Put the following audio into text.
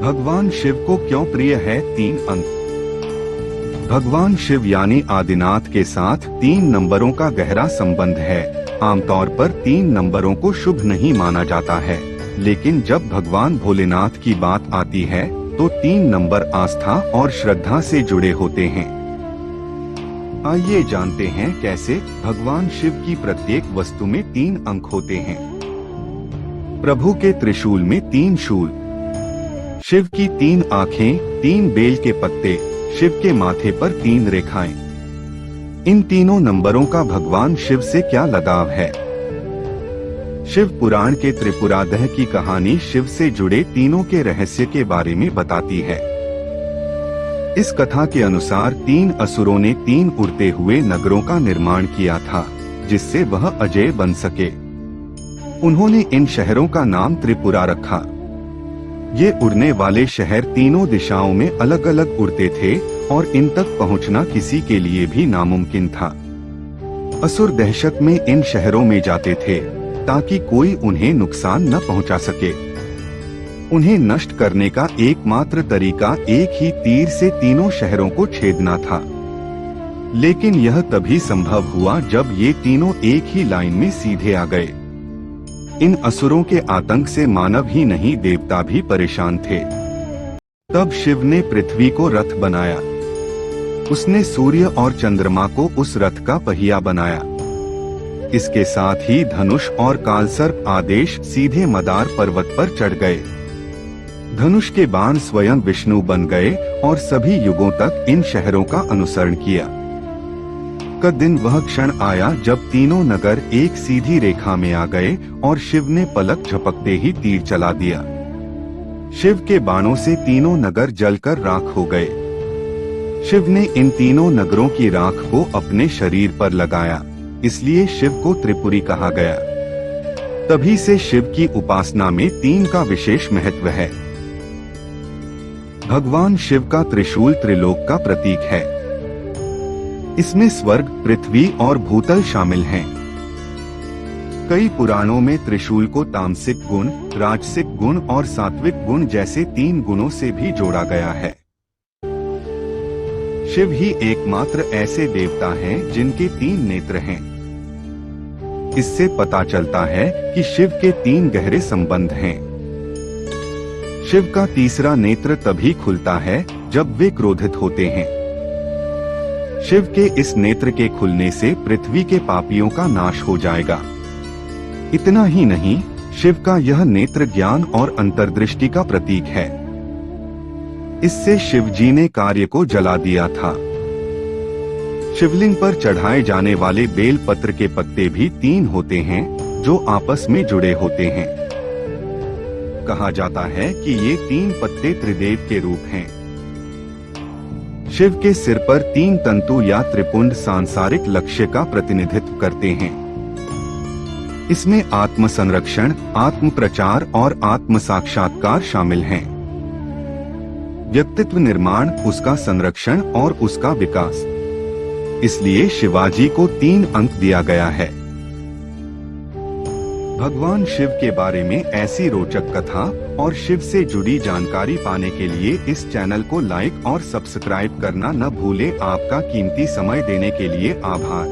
भगवान शिव को क्यों प्रिय है 3 अंक? भगवान शिव यानी आदिनाथ के साथ 3 नंबरों का गहरा संबंध है। आमतौर पर 3 नंबरों को शुभ नहीं माना जाता है, लेकिन जब भगवान भोलेनाथ की बात आती है तो 3 नंबर आस्था और श्रद्धा से जुड़े होते हैं। आइए जानते हैं कैसे। भगवान शिव की प्रत्येक वस्तु में 3 अंक होते हैं। प्रभु के त्रिशूल में 3 शूल, शिव की 3 आँखें, 3 बेल के पत्ते, शिव के माथे पर 3 रेखाएं। इन तीनों नंबरों का भगवान शिव से क्या लगाव है? शिव पुराण के त्रिपुरादह की कहानी शिव से जुड़े तीनों के रहस्य के बारे में बताती है। इस कथा के अनुसार 3 असुरों ने 3 उड़ते हुए नगरों का निर्माण किया था, जिससे वह अजय बन सके। उन्होंने इन शहरों का नाम त्रिपुरा रखा। ये उड़ने वाले शहर तीनों दिशाओं में अलग अलग उड़ते थे और इन तक पहुंचना किसी के लिए भी नामुमकिन था। असुर दहशत में इन शहरों में जाते थे ताकि कोई उन्हें नुकसान न पहुंचा सके। उन्हें नष्ट करने का एकमात्र तरीका एक ही तीर से तीनों शहरों को छेदना था। लेकिन यह तभी संभव हुआ जब ये तीनों एक ही लाइन में सीधे आ गए। इन असुरों के आतंक से मानव ही नहीं, देवता भी परेशान थे। तब शिव ने पृथ्वी को रथ बनाया। उसने सूर्य और चंद्रमा को उस रथ का पहिया बनाया। इसके साथ ही धनुष और कालसर्प आदेश सीधे मदार पर्वत पर चढ़ गए। धनुष के बाण स्वयं विष्णु बन गए और सभी युगों तक इन शहरों का अनुसरण किया। का दिन वह क्षण आया जब तीनों नगर एक सीधी रेखा में आ गए और शिव ने पलक झपकते ही तीर चला दिया। शिव के बाणों से तीनों नगर जलकर राख हो गए। शिव ने इन तीनों नगरों की राख को अपने शरीर पर लगाया, इसलिए शिव को त्रिपुरी कहा गया। तभी से शिव की उपासना में 3 का विशेष महत्व है। भगवान शिव का त्रिशूल त्रिलोक का प्रतीक है। इसमें स्वर्ग, पृथ्वी और भूतल शामिल हैं। कई पुराणों में त्रिशूल को तामसिक गुण, राजसिक गुण और सात्विक गुण जैसे 3 गुणों से भी जोड़ा गया है। शिव ही एकमात्र ऐसे देवता हैं जिनके 3 नेत्र हैं। इससे पता चलता है कि शिव के 3 गहरे संबंध हैं। शिव का तीसरा नेत्र तभी खुलता है जब वे क्रोधित होते हैं। शिव के इस नेत्र के खुलने से पृथ्वी के पापियों का नाश हो जाएगा। इतना ही नहीं, शिव का यह नेत्र ज्ञान और अंतर्दृष्टि का प्रतीक है। इससे शिव जी ने कार्य को जला दिया था। शिवलिंग पर चढ़ाए जाने वाले बेल पत्र के पत्ते भी 3 होते हैं जो आपस में जुड़े होते हैं। कहा जाता है कि ये 3 पत्ते त्रिदेव के रूप हैं। शिव के सिर पर 3 तंतु या त्रिपुंड सांसारिक लक्ष्य का प्रतिनिधित्व करते हैं। इसमें आत्म संरक्षण, आत्म प्रचार और आत्म साक्षात्कार शामिल हैं। व्यक्तित्व निर्माण, उसका संरक्षण और उसका विकास। इसलिए शिवाजी को 3 अंक दिया गया है। भगवान शिव के बारे में ऐसी रोचक कथा और शिव से जुड़ी जानकारी पाने के लिए इस चैनल को लाइक और सब्सक्राइब करना न भूलें। आपका कीमती समय देने के लिए आभार।